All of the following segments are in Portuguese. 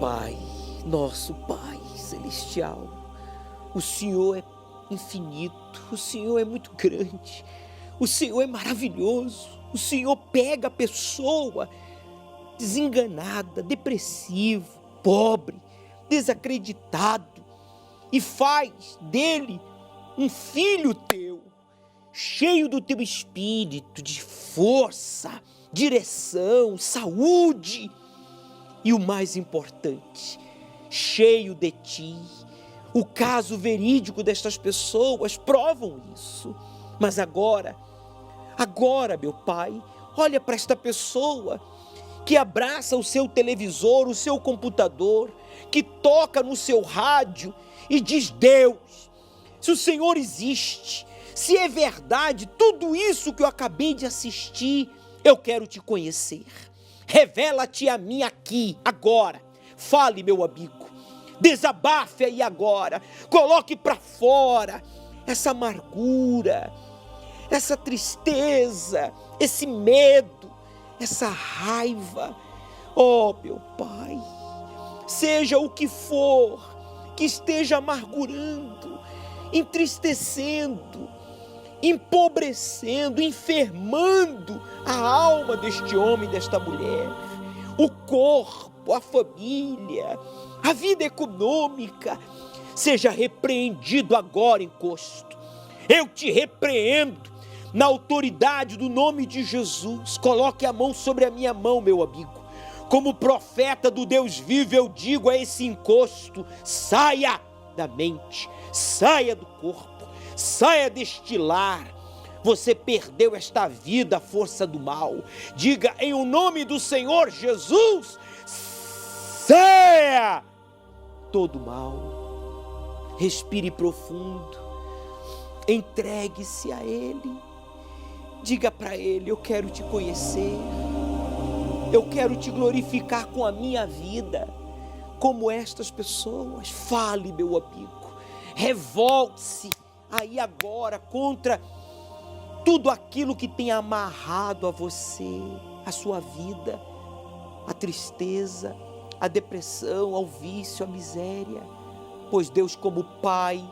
Pai, nosso Pai celestial, o Senhor é infinito, o Senhor é muito grande, o Senhor é maravilhoso, o Senhor pega a pessoa desenganada, depressiva, pobre, desacreditado e faz dele um filho teu, cheio do teu espírito, de força, direção, saúde e o mais importante, cheio de ti. O caso verídico destas pessoas provam isso. Mas agora, meu Pai, olha para esta pessoa que abraça o seu televisor, o seu computador, que toca no seu rádio e diz: Deus, se o Senhor existe, se é verdade tudo isso que eu acabei de assistir, eu quero te conhecer. Revela-te a mim aqui, agora. Fale, meu amigo. Desabafe aí agora. Coloque para fora essa amargura, essa tristeza, esse medo, essa raiva. Oh, meu Pai, seja o que for que esteja amargurando, entristecendo, empobrecendo, enfermando a alma deste homem, desta mulher, o corpo, a família, a vida econômica, seja repreendido agora, encosto. Eu te repreendo na autoridade do nome de Jesus. Coloque a mão sobre a minha mão, meu amigo. Como profeta do Deus vivo, eu digo a esse encosto: saia da mente, saia do corpo, saia deste lar. Você perdeu esta vida à força do mal. Diga em o nome do Senhor Jesus: saia todo mal. Respire profundo, entregue-se a Ele. Diga para Ele: eu quero te conhecer, eu quero te glorificar com a minha vida, como estas pessoas. Fale, meu amigo, revolte-se aí agora contra tudo aquilo que tem amarrado a você, a sua vida, a tristeza, a depressão, ao vício, a miséria. Pois Deus, como Pai,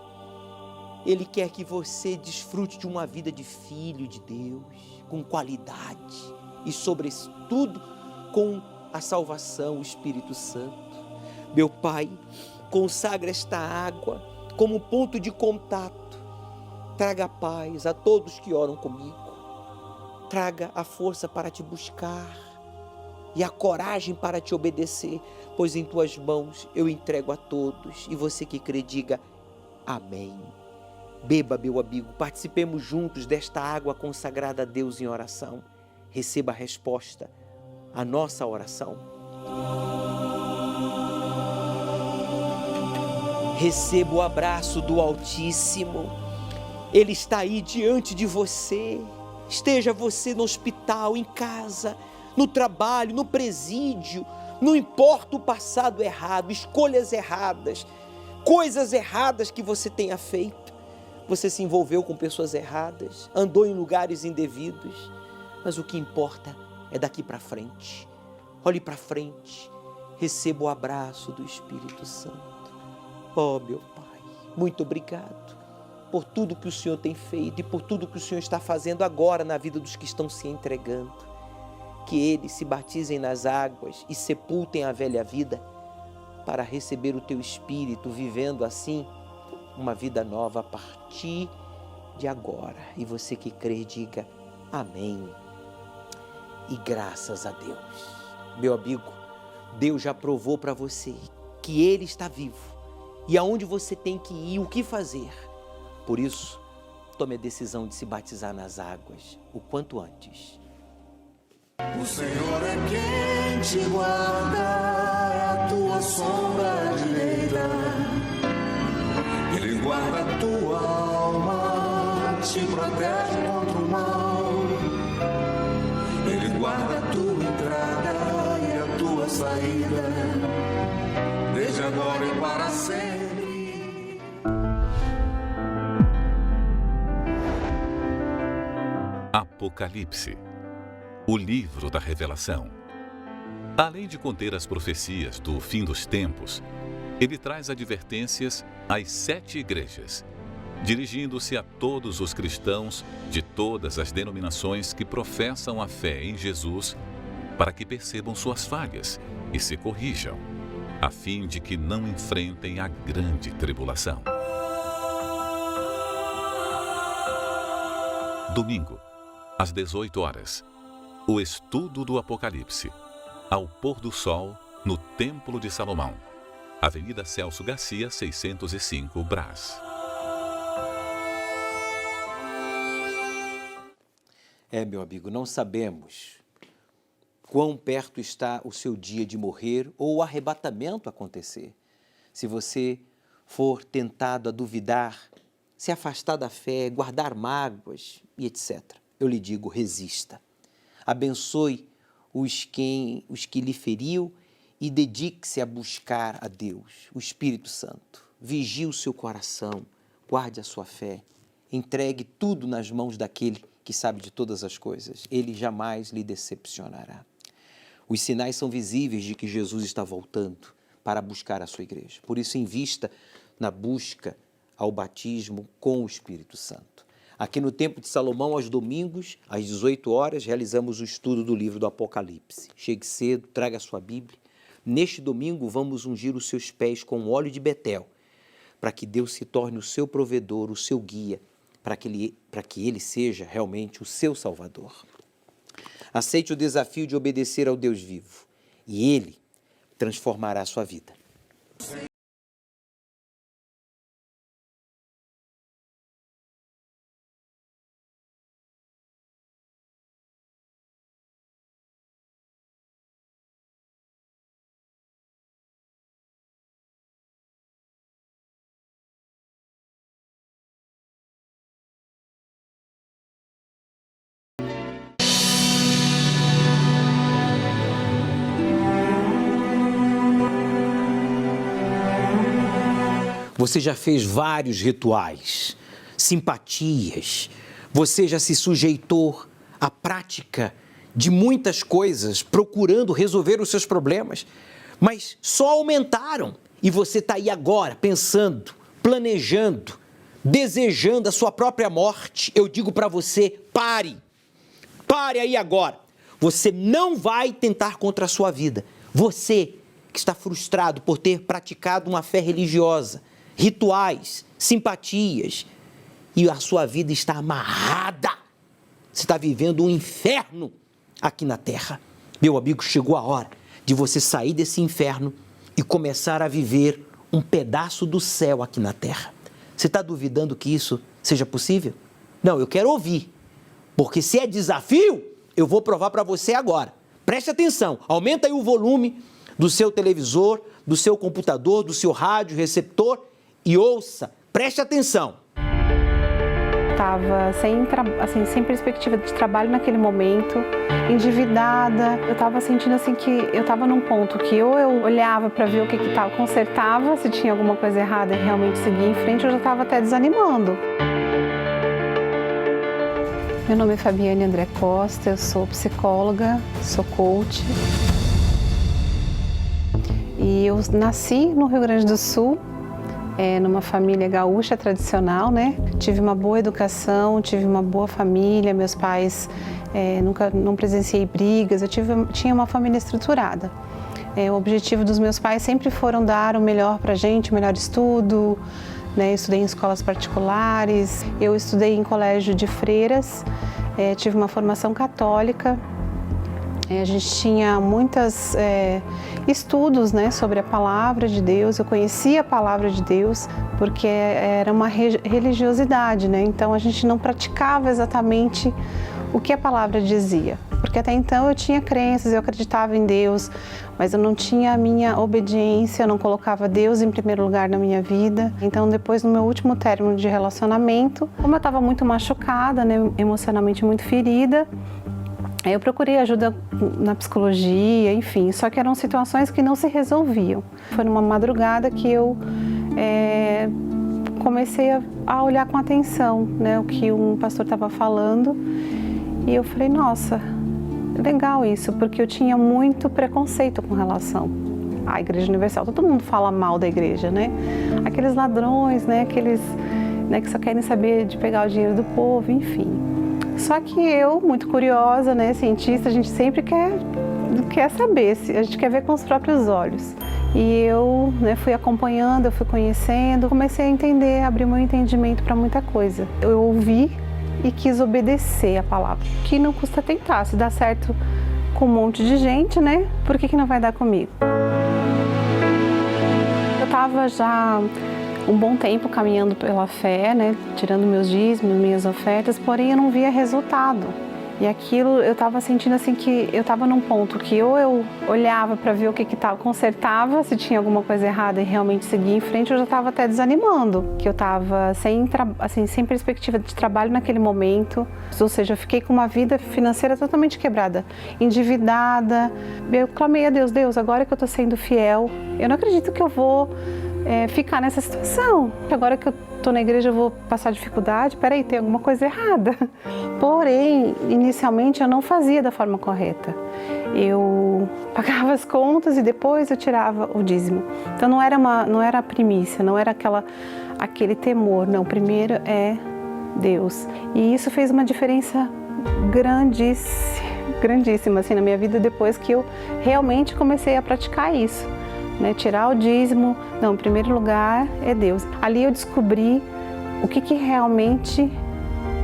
Ele quer que você desfrute de uma vida de filho de Deus, com qualidade e, sobretudo, com a salvação, o Espírito Santo. Meu Pai, consagra esta água como ponto de contato. Traga paz a todos que oram comigo. Traga a força para te buscar e a coragem para te obedecer, pois em tuas mãos eu entrego a todos. E você que crê, diga amém. Beba, meu amigo, participemos juntos desta água consagrada a Deus em oração. Receba a resposta à nossa oração. Receba o abraço do Altíssimo. Ele está aí diante de você. Esteja você no hospital, em casa, no trabalho, no presídio. Não importa o passado errado, escolhas erradas, coisas erradas que você tenha feito. Você se envolveu com pessoas erradas, andou em lugares indevidos. Mas o que importa é daqui para frente. Olhe para frente. Receba o abraço do Espírito Santo. Oh, meu Pai, muito obrigado por tudo que o Senhor tem feito e por tudo que o Senhor está fazendo agora na vida dos que estão se entregando. Que eles se batizem nas águas e sepultem a velha vida para receber o Teu Espírito, vivendo assim uma vida nova a partir de agora. E você que crê, diga amém. E graças a Deus. Meu amigo, Deus já provou para você que Ele está vivo e aonde você tem que ir, o que fazer. Por isso, tome a decisão de se batizar nas águas o quanto antes. O Senhor é quem te guarda, é a tua sombra direita. Ele guarda a tua alma, te protege contra o mal. Ele guarda a tua entrada e a tua saída, desde agora e para sempre. Apocalipse, o livro da Revelação. Além de conter as profecias do fim dos tempos, ele traz advertências às 7 igrejas, dirigindo-se a todos os cristãos de todas as denominações que professam a fé em Jesus, para que percebam suas falhas e se corrijam, a fim de que não enfrentem a grande tribulação. Domingo, às 18 horas, o estudo do Apocalipse, ao pôr do sol, no Templo de Salomão, Avenida Celso Garcia, 605, Brás. Meu amigo, não sabemos quão perto está o seu dia de morrer ou o arrebatamento acontecer. Se você for tentado a duvidar, se afastar da fé, guardar mágoas e etc., eu lhe digo, resista. Abençoe os que lhe feriu e dedique-se a buscar a Deus, o Espírito Santo. Vigie o seu coração, guarde a sua fé, entregue tudo nas mãos daquele que sabe de todas as coisas. Ele jamais lhe decepcionará. Os sinais são visíveis de que Jesus está voltando para buscar a sua igreja. Por isso, invista na busca ao batismo com o Espírito Santo. Aqui no Templo de Salomão, aos domingos, às 18 horas, realizamos o estudo do livro do Apocalipse. Chegue cedo, traga a sua Bíblia. Neste domingo, vamos ungir os seus pés com óleo de Betel, para que Deus se torne o seu provedor, o seu guia, para que Ele seja realmente o seu Salvador. Aceite o desafio de obedecer ao Deus vivo, e Ele transformará a sua vida. Você já fez vários rituais, simpatias, você já se sujeitou à prática de muitas coisas, procurando resolver os seus problemas, mas só aumentaram. E você está aí agora pensando, planejando, desejando a sua própria morte. Eu digo para você, pare aí agora. Você não vai tentar contra a sua vida. Você que está frustrado por ter praticado uma fé religiosa, rituais, simpatias, e a sua vida está amarrada. Você está vivendo um inferno aqui na terra. Meu amigo, chegou a hora de você sair desse inferno e começar a viver um pedaço do céu aqui na terra. Você está duvidando que isso seja possível? Não, eu quero ouvir, porque se é desafio, eu vou provar para você agora. Preste atenção, aumenta aí o volume do seu televisor, do seu computador, do seu rádio, receptor, e ouça, preste atenção. Estava sem perspectiva de trabalho naquele momento, endividada. Eu estava sentindo assim que eu estava num ponto que ou eu olhava para ver o que estava, consertava, se tinha alguma coisa errada e realmente seguia em frente, eu já estava até desanimando. Meu nome é Fabiane André Costa, eu sou psicóloga, sou coach. E eu nasci no Rio Grande do Sul, numa família gaúcha tradicional, né? Tive uma boa educação, tive uma boa família, meus pais não presenciei brigas, tinha uma família estruturada. O objetivo dos meus pais sempre foram dar o melhor pra gente, o melhor estudo, né? Eu estudei em escolas particulares, eu estudei em colégio de freiras, tive uma formação católica. A gente tinha muitos estudos, né, sobre a palavra de Deus. Eu conhecia a palavra de Deus porque era uma religiosidade, né? Então a gente não praticava exatamente o que a palavra dizia. Porque até então eu tinha crenças, eu acreditava em Deus, mas eu não tinha a minha obediência, eu não colocava Deus em primeiro lugar na minha vida. Então depois, no meu último término de relacionamento, como eu estava muito machucada, né, emocionalmente muito ferida, eu procurei ajuda na psicologia, enfim, só que eram situações que não se resolviam. Foi numa madrugada que eu comecei a olhar com atenção, né, o que um pastor estava falando, e eu falei, nossa, legal isso, porque eu tinha muito preconceito com relação à Igreja Universal. Todo mundo fala mal da igreja, né? Aqueles ladrões, né? Aqueles, né, que só querem saber de pegar o dinheiro do povo, enfim. Só que eu, muito curiosa, né, cientista, a gente sempre quer saber, a gente quer ver com os próprios olhos. E eu, né, fui acompanhando, eu fui conhecendo, comecei a entender, abrir meu entendimento para muita coisa. Eu ouvi e quis obedecer a palavra, que não custa tentar. Se dá certo com um monte de gente, né? Por que não vai dar comigo? Eu estava já um bom tempo caminhando pela fé, né? Tirando meus dízimos, minhas ofertas, porém eu não via resultado. E aquilo, eu estava sentindo assim que eu estava num ponto que ou eu olhava para ver o que estava, consertava, se tinha alguma coisa errada e realmente seguia em frente, eu já estava até desanimando, que eu estava sem perspectiva de trabalho naquele momento, ou seja, eu fiquei com uma vida financeira totalmente quebrada, endividada. Eu clamei a Deus, Deus, agora que eu estou sendo fiel, eu não acredito que eu vou ficar nessa situação. Agora que eu estou na igreja eu vou passar dificuldade, peraí, tem alguma coisa errada. Porém, inicialmente eu não fazia da forma correta. Eu pagava as contas e depois eu tirava o dízimo. Então não era a primícia, não era aquele temor, não, primeiro é Deus. E isso fez uma diferença grandíssima assim, na minha vida depois que eu realmente comecei a praticar isso. Né, tirar o dízimo, não, em primeiro lugar é Deus. Ali eu descobri o que realmente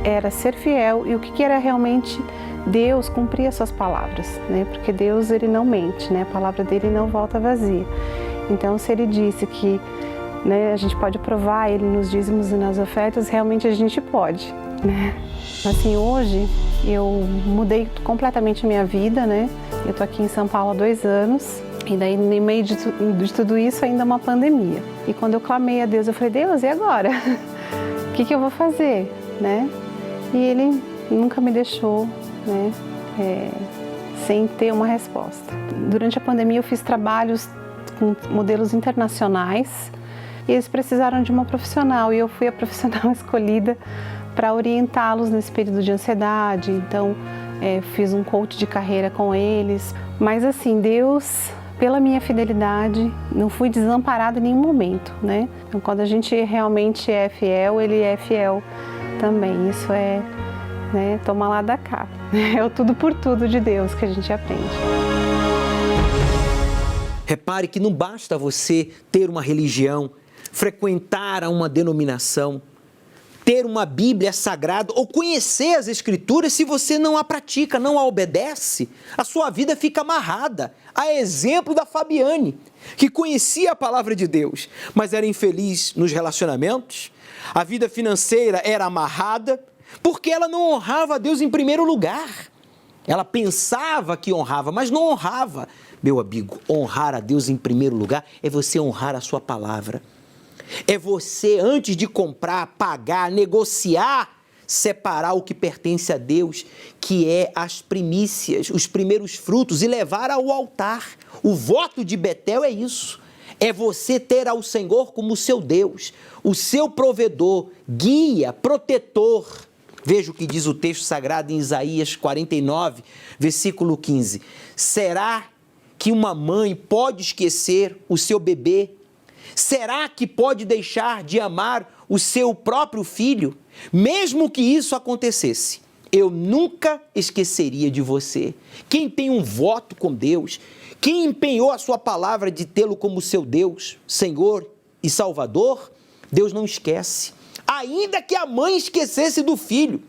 era ser fiel e o que era realmente Deus cumprir as suas palavras, né? Porque Deus, ele não mente, né? A palavra dele não volta vazia. Então, se ele disse que, né, a gente pode provar ele nos dízimos e nas ofertas, realmente a gente pode, né? Assim, hoje eu mudei completamente a minha vida, né? Eu tô aqui em São Paulo há 2 anos. E daí, no meio de tudo isso, ainda uma pandemia. E quando eu clamei a Deus, eu falei, Deus, e agora? O que eu vou fazer? Né? E Ele nunca me deixou, né, sem ter uma resposta. Durante a pandemia, eu fiz trabalhos com modelos internacionais e eles precisaram de uma profissional. E eu fui a profissional escolhida para orientá-los nesse período de ansiedade. Então, fiz um coach de carreira com eles. Mas assim, Deus, pela minha fidelidade, não fui desamparada em nenhum momento, né? Então, quando a gente realmente é fiel, Ele é fiel também. Isso é, né, toma lá da cá. É o tudo por tudo de Deus que a gente aprende. Repare que não basta você ter uma religião, frequentar uma denominação, ter uma Bíblia sagrada ou conhecer as Escrituras, se você não a pratica, não a obedece, a sua vida fica amarrada. A exemplo da Fabiane, que conhecia a palavra de Deus, mas era infeliz nos relacionamentos. A vida financeira era amarrada, porque ela não honrava a Deus em primeiro lugar. Ela pensava que honrava, mas não honrava. Meu amigo, honrar a Deus em primeiro lugar é você honrar a sua palavra. É você, antes de comprar, pagar, negociar, separar o que pertence a Deus, que é as primícias, os primeiros frutos, e levar ao altar. O voto de Betel é isso. É você ter ao Senhor como seu Deus, o seu provedor, guia, protetor. Veja o que diz o texto sagrado em Isaías 49, versículo 15. Será que uma mãe pode esquecer o seu bebê? Será que pode deixar de amar o seu próprio filho? Mesmo que isso acontecesse, eu nunca esqueceria de você. Quem tem um voto com Deus, quem empenhou a sua palavra de tê-lo como seu Deus, Senhor e Salvador, Deus não esquece. Ainda que a mãe esquecesse do filho,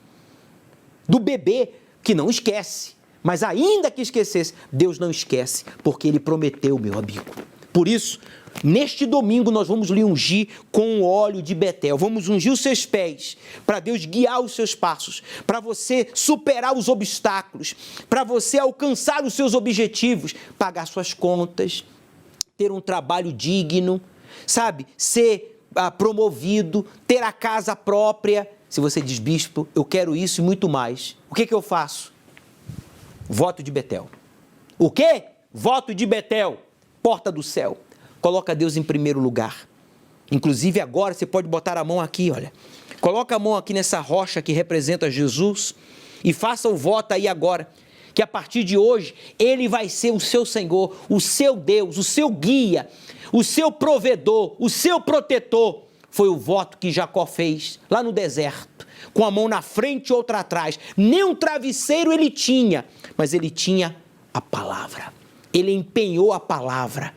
do bebê, que não esquece. Mas ainda que esquecesse, Deus não esquece, porque Ele prometeu, meu amigo. Por isso, neste domingo nós vamos lhe ungir com o óleo de Betel. Vamos ungir os seus pés, para Deus guiar os seus passos, para você superar os obstáculos, para você alcançar os seus objetivos, pagar suas contas, ter um trabalho digno, sabe? Ser promovido, ter a casa própria. Se você diz, bispo, eu quero isso e muito mais, o que eu faço? Voto de Betel. O quê? Voto de Betel. Porta do céu. Coloca Deus em primeiro lugar. Inclusive agora você pode botar a mão aqui, olha. Coloca a mão aqui nessa rocha que representa Jesus e faça o voto aí agora, que a partir de hoje Ele vai ser o seu Senhor, o seu Deus, o seu guia, o seu provedor, o seu protetor. Foi o voto que Jacó fez lá no deserto, com a mão na frente e outra atrás. Nem um travesseiro ele tinha, mas ele tinha a palavra. Ele empenhou a palavra.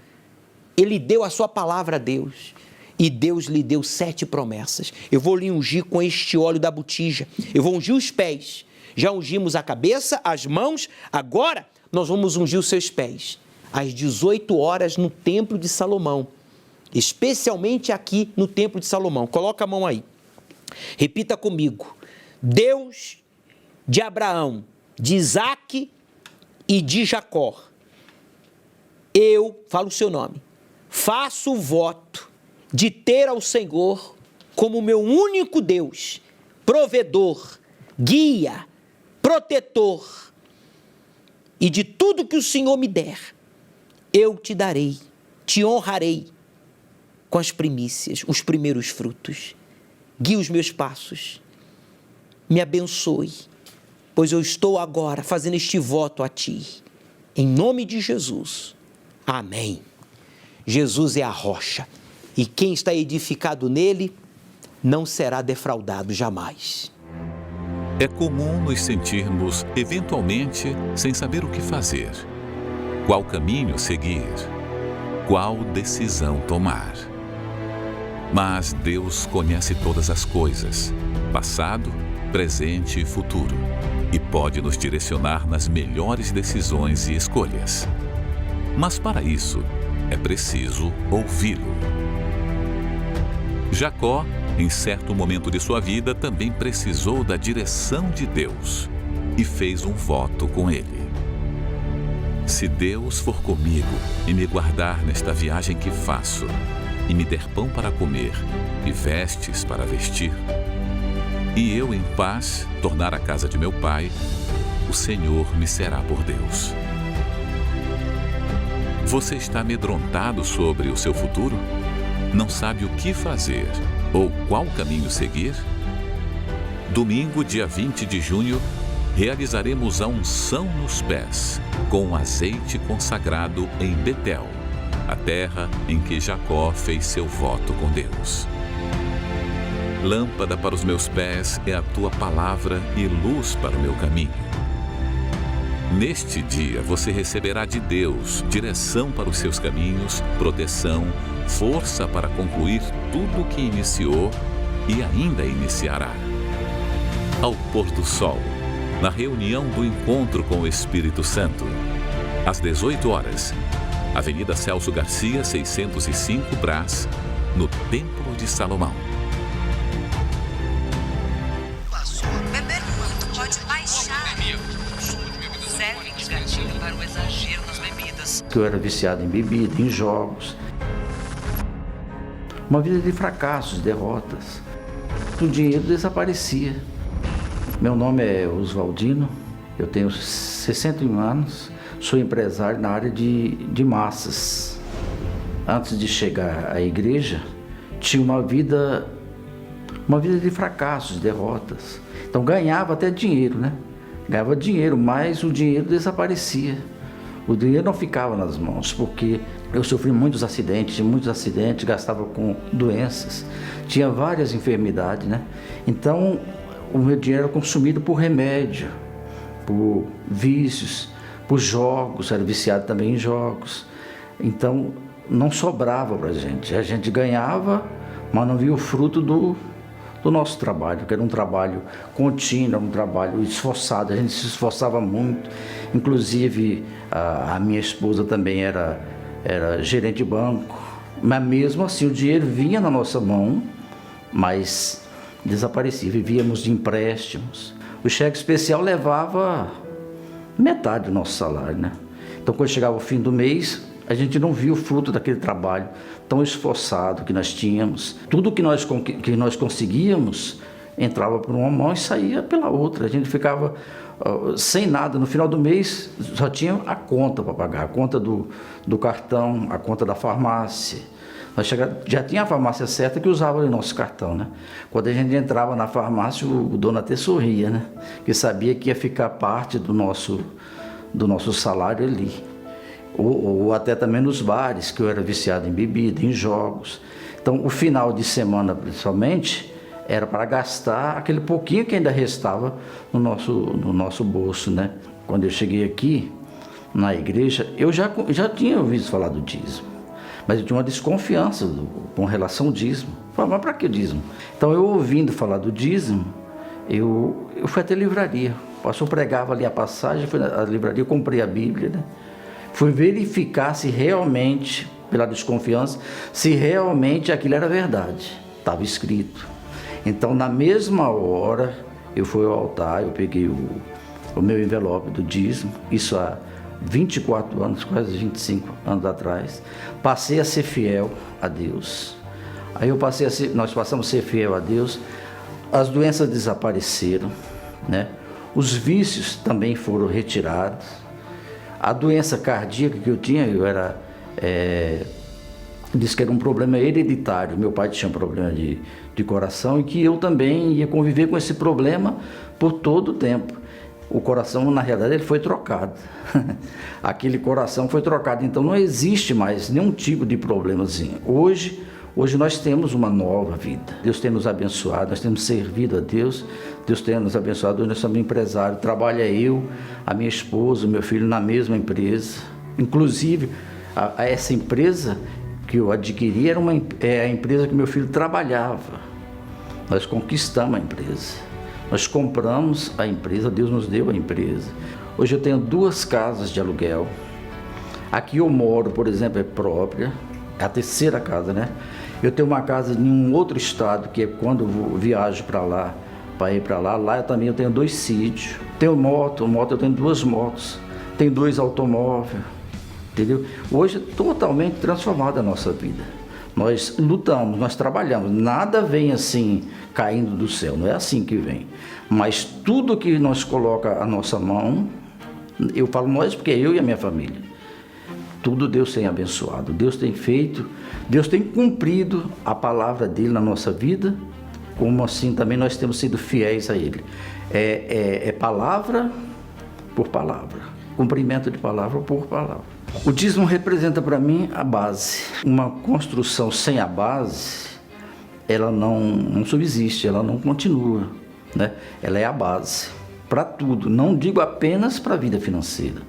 Ele deu a sua palavra a Deus. E Deus lhe deu 7 promessas. Eu vou lhe ungir com este óleo da botija. Eu vou ungir os pés. Já ungimos a cabeça, as mãos. Agora nós vamos ungir os seus pés. Às 18 horas no Templo de Salomão. Especialmente aqui no Templo de Salomão. Coloca a mão aí. Repita comigo. Deus de Abraão, de Isaque e de Jacó. Eu, falo o seu nome, faço o voto de ter ao Senhor como meu único Deus, provedor, guia, protetor, e de tudo que o Senhor me der, eu te darei, te honrarei com as primícias, os primeiros frutos. Guie os meus passos, me abençoe, pois eu estou agora fazendo este voto a ti, em nome de Jesus. Amém. Jesus é a rocha, e quem está edificado nele não será defraudado jamais. É comum nos sentirmos, eventualmente, sem saber o que fazer, qual caminho seguir, qual decisão tomar. Mas Deus conhece todas as coisas, passado, presente e futuro, e pode nos direcionar nas melhores decisões e escolhas. Mas para isso, é preciso ouvi-lo. Jacó, em certo momento de sua vida, também precisou da direção de Deus e fez um voto com ele. Se Deus for comigo e me guardar nesta viagem que faço, e me der pão para comer e vestes para vestir, e eu em paz tornar a casa de meu pai, o Senhor me será por Deus. Você está amedrontado sobre o seu futuro? Não sabe o que fazer ou qual caminho seguir? Domingo, dia 20 de junho, realizaremos a unção nos pés, com azeite consagrado em Betel, a terra em que Jacó fez seu voto com Deus. Lâmpada para os meus pés é a tua palavra e luz para o meu caminho. Neste dia você receberá de Deus direção para os seus caminhos, proteção, força para concluir tudo o que iniciou e ainda iniciará. Ao pôr do sol, na reunião do encontro com o Espírito Santo, às 18 horas, Avenida Celso Garcia, 605, Brás, no Templo de Salomão. Beber muito pode baixar. Serve de gatilho para o exagero nas bebidas. Eu era viciado em bebida, em jogos. Uma vida de fracassos, derrotas. O dinheiro desaparecia. Meu nome é Oswaldino, eu tenho 61 anos, sou empresário na área de massas. Antes de chegar à igreja, tinha uma vida de fracassos, derrotas. Então ganhava até dinheiro, né? Ganhava dinheiro, mas o dinheiro desaparecia. O dinheiro não ficava nas mãos, porque eu sofri muitos acidentes, gastava com doenças, tinha várias enfermidades, né? Então, o meu dinheiro era consumido por remédio, por vícios, por jogos, era viciado também em jogos. Então, não sobrava para a gente ganhava, mas não via o fruto do nosso trabalho, que era um trabalho contínuo, um trabalho esforçado, a gente se esforçava muito, inclusive a minha esposa também era gerente de banco, mas mesmo assim o dinheiro vinha na nossa mão, mas desaparecia, vivíamos de empréstimos. O cheque especial levava metade do nosso salário, né? Então quando chegava o fim do mês, a gente não via o fruto daquele trabalho tão esforçado que nós tínhamos. Tudo que nós conseguíamos entrava por uma mão e saía pela outra. A gente ficava sem nada. No final do mês só tinha a conta para pagar, a conta do cartão, a conta da farmácia. Já tinha a farmácia certa que usava o nosso cartão, né? Quando a gente entrava na farmácia, o dono até sorria, né? Que sabia que ia ficar parte do nosso do nosso salário ali. Ou até também nos bares, que eu era viciado em bebida, em jogos. Então, o final de semana, principalmente, era para gastar aquele pouquinho que ainda restava no nosso bolso, né? Quando eu cheguei aqui, na igreja, eu já tinha ouvido falar do dízimo, mas eu tinha uma desconfiança com relação ao dízimo. Falei, mas para que dízimo? Então, eu ouvindo falar do dízimo, eu fui até a livraria. O pastor pregava ali a passagem, fui na livraria, comprei a Bíblia, né? Fui verificar se realmente, pela desconfiança, se realmente aquilo era verdade. Estava escrito. Então, na mesma hora, eu fui ao altar, eu peguei o meu envelope do dízimo, isso há 24 anos, quase 25 anos atrás, passei a ser fiel a Deus. Aí nós passamos a ser fiel a Deus, as doenças desapareceram, né? Os vícios também foram retirados. A doença cardíaca que eu tinha, disse que era um problema hereditário. Meu pai tinha um problema de coração e que eu também ia conviver com esse problema por todo o tempo. O coração, na realidade, ele foi trocado. Aquele coração foi trocado, então não existe mais nenhum tipo de problemazinho. Hoje nós temos uma nova vida. Deus tem nos abençoado, nós temos servido a Deus. Deus tem nos abençoado, hoje nós somos empresários. Trabalha eu, a minha esposa, o meu filho na mesma empresa. Inclusive, essa empresa que eu adquiri é a empresa que meu filho trabalhava. Nós conquistamos a empresa. Nós compramos a empresa, Deus nos deu a empresa. Hoje eu tenho 2 casas de aluguel. Aqui eu moro, por exemplo, é própria, é a 3ª casa, né? Eu tenho uma casa em um outro estado, que é quando eu viajo para lá, para ir para lá. Lá eu tenho 2 sítios. Tenho moto eu tenho 2 motos. Tenho 2 automóveis, entendeu? Hoje é totalmente transformada a nossa vida. Nós lutamos, nós trabalhamos, nada vem assim caindo do céu, não é assim que vem. Mas tudo que nós coloca a nossa mão, eu falo nós porque é eu e a minha família, tudo Deus tem abençoado, Deus tem feito, Deus tem cumprido a palavra dele na nossa vida, como assim também nós temos sido fiéis a ele. É palavra por palavra, cumprimento de palavra por palavra. O dízimo representa para mim a base. Uma construção sem a base, ela não subsiste, ela não continua, né? Ela é a base para tudo. Não digo apenas para a vida financeira,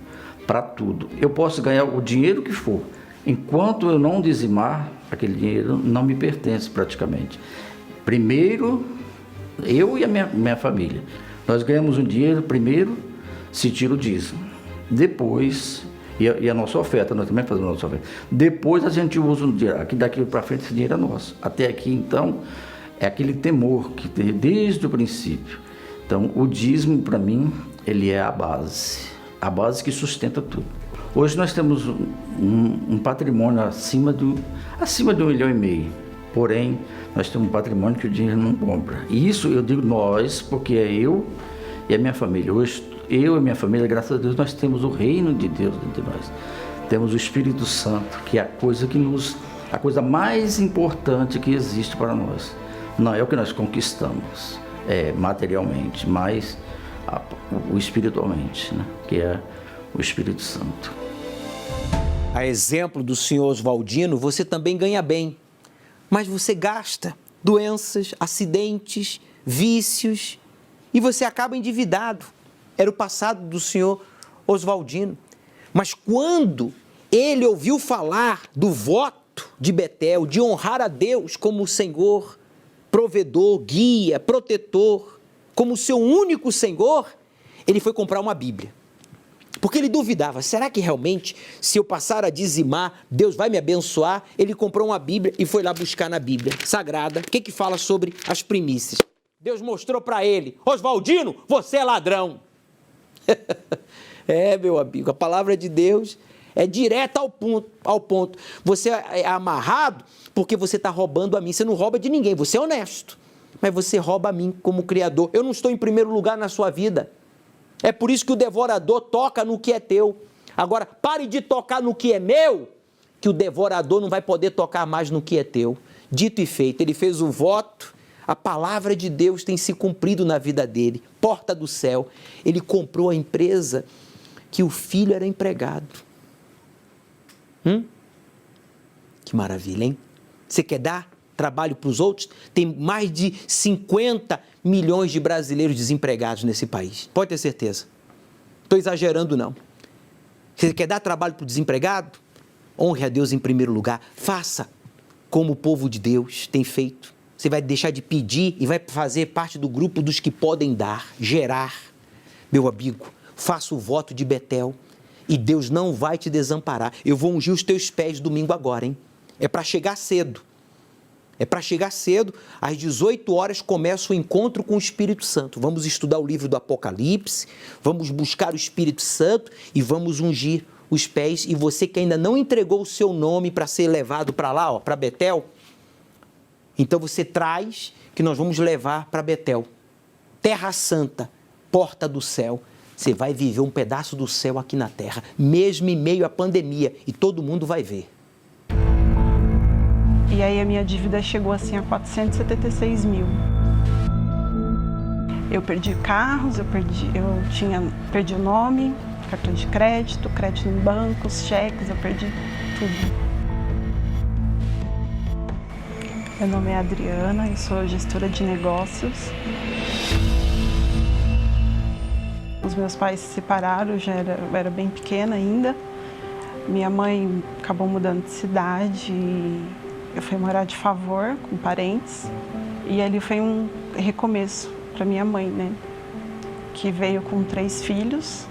para tudo. Eu posso ganhar o dinheiro que for. Enquanto eu não dizimar, aquele dinheiro não me pertence praticamente. Primeiro, eu e a minha família. Nós ganhamos o dinheiro, primeiro se tira o dízimo. Depois... E a nossa oferta, nós também fazemos a nossa oferta. Depois a gente usa o dinheiro, daqui para frente esse dinheiro é nosso. Até aqui, então, é aquele temor que tem desde o princípio. Então, o dízimo, para mim, ele é a base que sustenta tudo. Hoje nós temos um patrimônio acima de 1,5 milhão. Porém, nós temos um patrimônio que o dinheiro não compra. E isso eu digo nós, porque é eu e a minha família. Hoje, eu e minha família, graças a Deus, nós temos o reino de Deus dentro de nós. Temos o Espírito Santo, que é a coisa mais importante que existe para nós. Não é o que nós conquistamos materialmente, mas o espiritualmente, né? Que é o Espírito Santo. A exemplo do senhor Oswaldino, você também ganha bem, mas você gasta doenças, acidentes, vícios e você acaba endividado. Era o passado do senhor Oswaldino. Mas quando ele ouviu falar do voto de Betel, de honrar a Deus como o Senhor, provedor, guia, protetor, como o seu único Senhor, ele foi comprar uma Bíblia. Porque ele duvidava, será que realmente, se eu passar a dizimar, Deus vai me abençoar? Ele comprou uma Bíblia e foi lá buscar na Bíblia Sagrada. O que fala sobre as primícias? Deus mostrou para ele, Oswaldino, você é ladrão. Meu amigo, a palavra de Deus é direta ao ponto. Você é amarrado porque você está roubando a mim. Você não rouba de ninguém, você é honesto. Mas você rouba a mim como Criador. Eu não estou em primeiro lugar na sua vida. É por isso que o devorador toca no que é teu. Agora, pare de tocar no que é meu, que o devorador não vai poder tocar mais no que é teu. Dito e feito, ele fez o voto. A palavra de Deus tem se cumprido na vida dele. Porta do céu. Ele comprou a empresa que o filho era empregado. Que maravilha, hein? Você quer dar trabalho para os outros? Tem mais de 50 milhões de brasileiros desempregados nesse país. Pode ter certeza. Estou exagerando, não. Você quer dar trabalho para o desempregado? Honre a Deus em primeiro lugar. Faça como o povo de Deus tem feito. Você vai deixar de pedir e vai fazer parte do grupo dos que podem dar, gerar. Meu amigo, faça o voto de Betel e Deus não vai te desamparar. Eu vou ungir os teus pés domingo agora, hein? É para chegar cedo. É para chegar cedo, às 18 horas começa o encontro com o Espírito Santo. Vamos estudar o livro do Apocalipse, vamos buscar o Espírito Santo e vamos ungir os pés. E você que ainda não entregou o seu nome para ser levado para lá, para Betel, então você traz que nós vamos levar para Betel. Terra Santa, porta do céu. Você vai viver um pedaço do céu aqui na terra, mesmo em meio à pandemia, e todo mundo vai ver. E aí a minha dívida chegou assim a 476 mil. Eu perdi carros, perdi o nome, cartão de crédito em bancos, cheques, eu perdi tudo. Meu nome é Adriana, eu sou gestora de negócios. Os meus pais se separaram, eu era bem pequena ainda. Minha mãe acabou mudando de cidade e eu fui morar de favor com parentes. E ali foi um recomeço para minha mãe, né? Que veio com 3 filhos.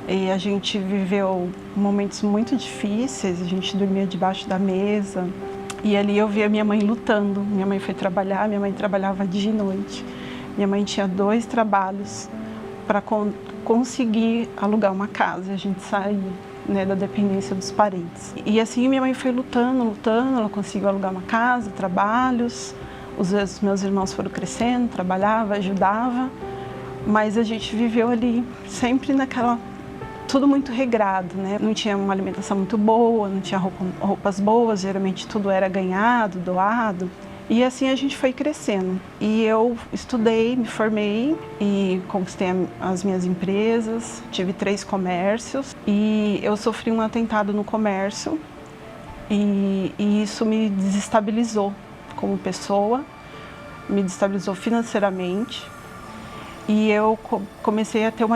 E a gente viveu momentos muito difíceis, a gente dormia debaixo da mesa. E ali eu vi a minha mãe lutando. Minha mãe foi trabalhar, minha mãe trabalhava dia e noite. Minha mãe tinha 2 trabalhos para conseguir alugar uma casa. A gente saía, né, da dependência dos parentes. E assim minha mãe foi lutando, ela conseguiu alugar uma casa, trabalhos. Os meus irmãos foram crescendo, trabalhava, ajudava. Mas a gente viveu ali sempre tudo muito regrado, né? Não tinha uma alimentação muito boa, não tinha roupas boas, geralmente tudo era ganhado, doado. E assim a gente foi crescendo. E eu estudei, me formei e conquistei as minhas empresas, tive 3 comércios e eu sofri um atentado no comércio e isso me desestabilizou como pessoa, me desestabilizou financeiramente. E eu comecei a ter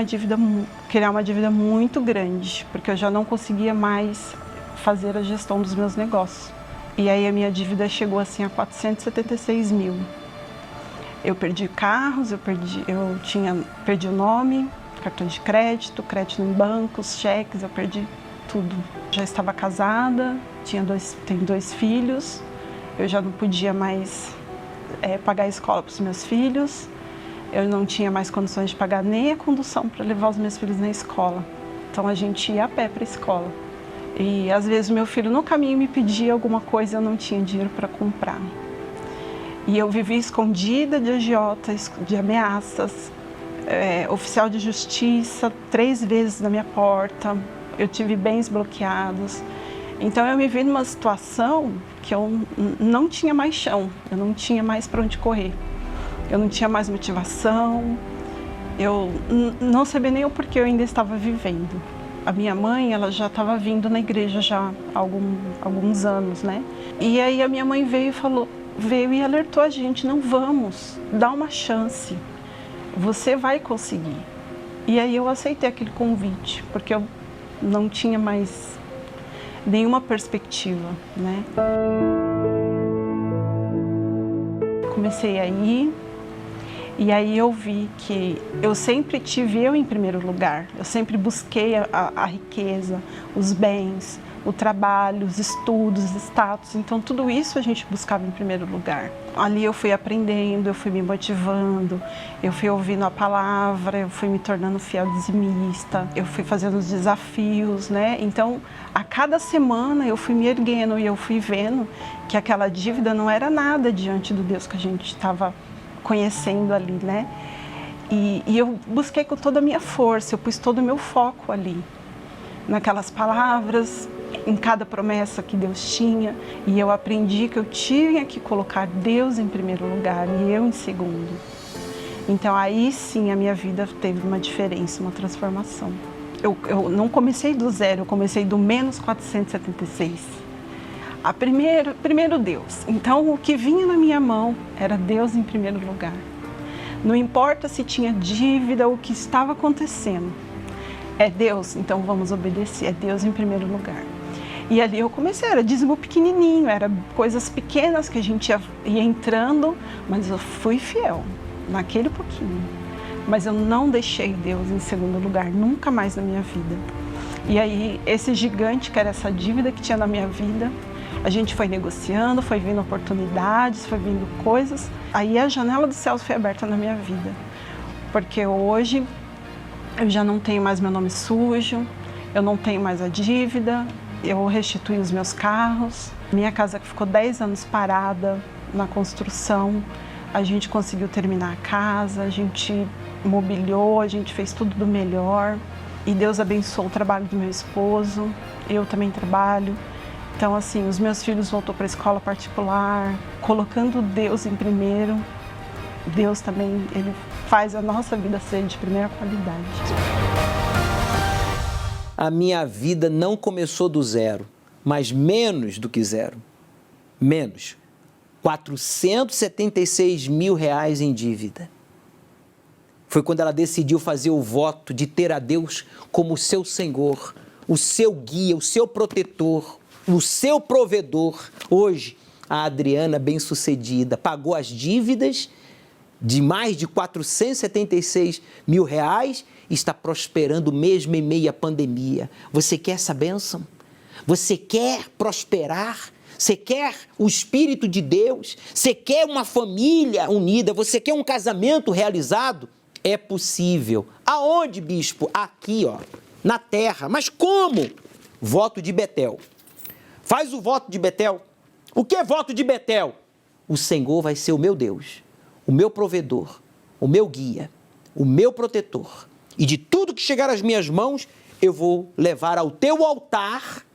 criar uma dívida muito grande, porque eu já não conseguia mais fazer a gestão dos meus negócios. E aí a minha dívida chegou assim a 476 mil. Eu perdi carros, perdi o nome, cartão de crédito em bancos, cheques, eu perdi tudo. Já estava casada, tenho 2 filhos, eu já não podia mais pagar a escola para os meus filhos. Eu não tinha mais condições de pagar nem a condução para levar os meus filhos na escola. Então a gente ia a pé para a escola. E às vezes meu filho no caminho me pedia alguma coisa e eu não tinha dinheiro para comprar. E eu vivia escondida de agiotas, de ameaças, oficial de justiça 3 vezes na minha porta. Eu tive bens bloqueados. Então eu me vi numa situação que eu não tinha mais chão, eu não tinha mais para onde correr. Eu não tinha mais motivação, eu não sabia nem o porquê eu ainda estava vivendo. A minha mãe, ela já estava vindo na igreja já há alguns anos, né? E aí a minha mãe veio e alertou a gente, não vamos, dá uma chance, você vai conseguir. E aí eu aceitei aquele convite, porque eu não tinha mais nenhuma perspectiva, né? Comecei a ir. E aí eu vi que eu sempre tive eu em primeiro lugar, eu sempre busquei a riqueza, os bens, o trabalho, os estudos, status, então tudo isso a gente buscava em primeiro lugar. Ali eu fui aprendendo, eu fui me motivando, eu fui ouvindo a palavra, eu fui me tornando fiel dizimista, eu fui fazendo os desafios, né? Então a cada semana eu fui me erguendo e eu fui vendo que aquela dívida não era nada diante do Deus que a gente estava conhecendo ali, né? E eu busquei com toda a minha força, eu pus todo o meu foco ali, naquelas palavras, em cada promessa que Deus tinha, e eu aprendi que eu tinha que colocar Deus em primeiro lugar e eu em segundo. Então aí sim a minha vida teve uma diferença, uma transformação. eu não comecei do zero, eu comecei do menos 476. Primeiro Deus. Então, o que vinha na minha mão era Deus em primeiro lugar. Não importa se tinha dívida ou o que estava acontecendo. É Deus, então vamos obedecer. É Deus em primeiro lugar. E ali eu comecei, era dízimo pequenininho, era coisas pequenas que a gente ia entrando, mas eu fui fiel naquele pouquinho. Mas eu não deixei Deus em segundo lugar, nunca mais na minha vida. E aí, esse gigante, que era essa dívida que tinha na minha vida, a gente foi negociando, foi vindo oportunidades, foi vindo coisas. Aí a janela dos céus foi aberta na minha vida. Porque hoje eu já não tenho mais meu nome sujo, eu não tenho mais a dívida, eu restituí os meus carros. Minha casa que ficou 10 anos parada na construção, a gente conseguiu terminar a casa, a gente mobiliou, a gente fez tudo do melhor. E Deus abençoou o trabalho do meu esposo, eu também trabalho. Então, assim, os meus filhos voltou para a escola particular, colocando Deus em primeiro. Deus também, Ele faz a nossa vida ser de primeira qualidade. A minha vida não começou do zero, mas menos do que zero. Menos. R$476 mil em dívida. Foi quando ela decidiu fazer o voto de ter a Deus como seu Senhor, o seu guia, o seu protetor, o seu provedor. Hoje, a Adriana, bem-sucedida, pagou as dívidas de mais de R$476 mil e está prosperando mesmo em meio à pandemia. Você quer essa bênção? Você quer prosperar? Você quer o Espírito de Deus? Você quer uma família unida? Você quer um casamento realizado? É possível. Aonde, bispo? Aqui, ó, na terra. Mas como? Voto de Betel. Faz o voto de Betel. O que é voto de Betel? O Senhor vai ser o meu Deus, o meu provedor, o meu guia, o meu protetor. E de tudo que chegar às minhas mãos, eu vou levar ao teu altar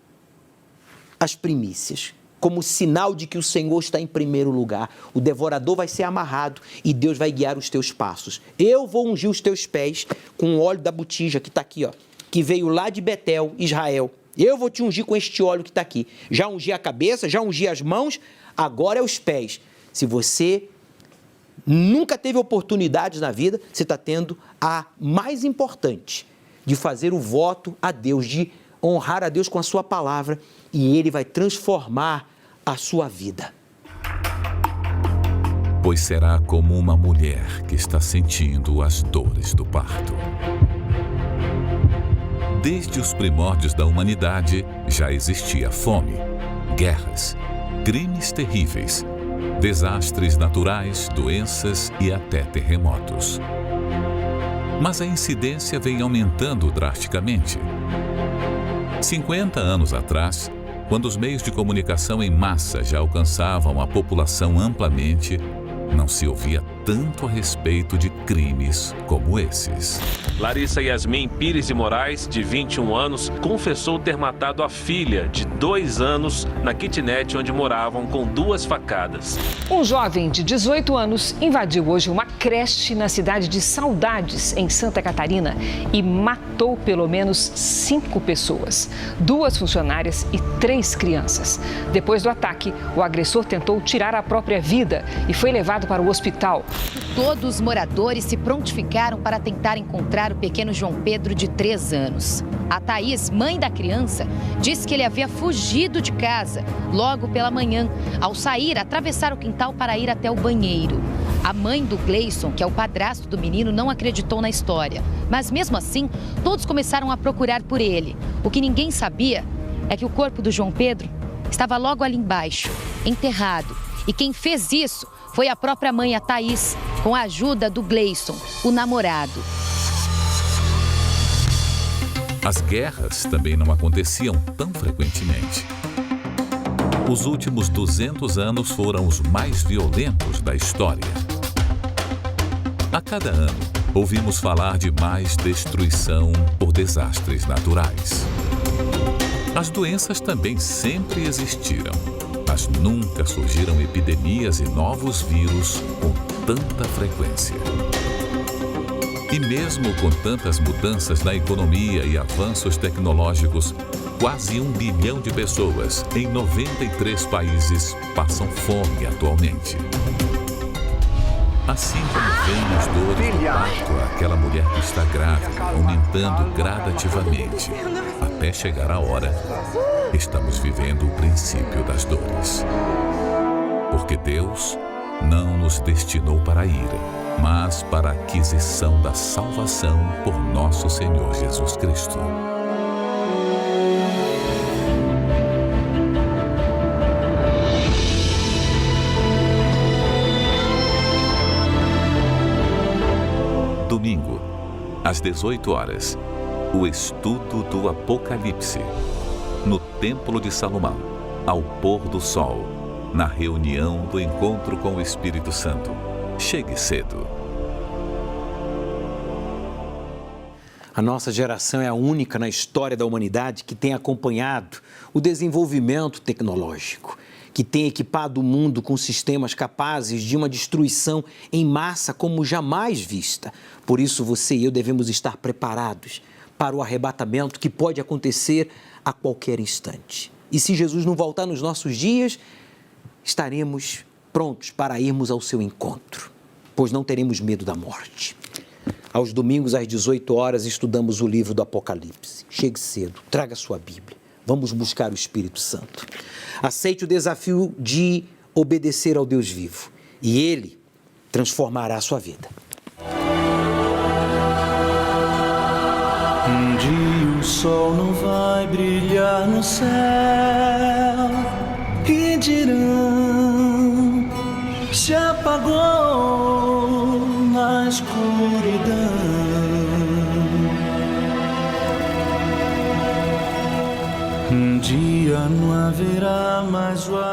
as primícias, como sinal de que o Senhor está em primeiro lugar. O devorador vai ser amarrado e Deus vai guiar os teus passos. Eu vou ungir os teus pés com o óleo da botija que está aqui, ó, que veio lá de Betel, Israel. Eu vou te ungir com este óleo que está aqui. Já ungi a cabeça, já ungi as mãos, agora é os pés. Se você nunca teve oportunidades na vida, você está tendo a mais importante, de fazer o voto a Deus, de honrar a Deus com a sua palavra, e Ele vai transformar a sua vida. Pois será como uma mulher que está sentindo as dores do parto. Desde os primórdios da humanidade, já existia fome, guerras, crimes terríveis, desastres naturais, doenças e até terremotos. Mas a incidência vem aumentando drasticamente. 50 anos atrás, quando os meios de comunicação em massa já alcançavam a população amplamente, não se ouvia tanto a respeito de crimes como esses. Larissa Yasmin Pires de Moraes, de 21 anos, confessou ter matado a filha, de 2 anos, na kitnet onde moravam, com 2 facadas. Um jovem de 18 anos invadiu hoje uma creche na cidade de Saudades, em Santa Catarina, e matou pelo menos 5 pessoas, 2 funcionárias e 3 crianças. Depois do ataque, o agressor tentou tirar a própria vida e foi levado para o hospital. Todos os moradores se prontificaram para tentar encontrar o pequeno João Pedro, de 3 anos. A Thaís, mãe da criança, disse que ele havia fugido de casa logo pela manhã, ao sair, atravessar o quintal para ir até o banheiro. A mãe do Gleison, que é o padrasto do menino, não acreditou na história. Mas mesmo assim, todos começaram a procurar por ele. O que ninguém sabia é que o corpo do João Pedro estava logo ali embaixo, enterrado. E quem fez isso foi a própria mãe, a Thaís, com a ajuda do Gleison, o namorado. As guerras também não aconteciam tão frequentemente. Os últimos 200 anos foram os mais violentos da história. A cada ano, ouvimos falar de mais destruição por desastres naturais. As doenças também sempre existiram, mas nunca surgiram epidemias e novos vírus com tanta frequência. E mesmo com tantas mudanças na economia e avanços tecnológicos, quase 1 bilhão de pessoas em 93 países passam fome atualmente. Assim como vêm as dores do parto, aquela mulher que está grávida, aumentando gradativamente, até chegar a hora, estamos vivendo o princípio das dores. Porque Deus não nos destinou para a ira, mas para a aquisição da salvação por nosso Senhor Jesus Cristo. Domingo, às 18 horas, o estudo do Apocalipse, no Templo de Salomão, ao pôr do sol, na reunião do encontro com o Espírito Santo. Chegue cedo. A nossa geração é a única na história da humanidade que tem acompanhado o desenvolvimento tecnológico, que tem equipado o mundo com sistemas capazes de uma destruição em massa como jamais vista. Por isso, você e eu devemos estar preparados para o arrebatamento que pode acontecer a qualquer instante. E se Jesus não voltar nos nossos dias, estaremos prontos para irmos ao seu encontro, pois não teremos medo da morte. Aos domingos, às 18 horas, estudamos o livro do Apocalipse. Chegue cedo, traga sua Bíblia. Vamos buscar o Espírito Santo. Aceite o desafio de obedecer ao Deus vivo e Ele transformará a sua vida. Um dia o sol não vai brilhar no céu e dirão: se apagou na escuridão. Um dia não haverá mais o amor.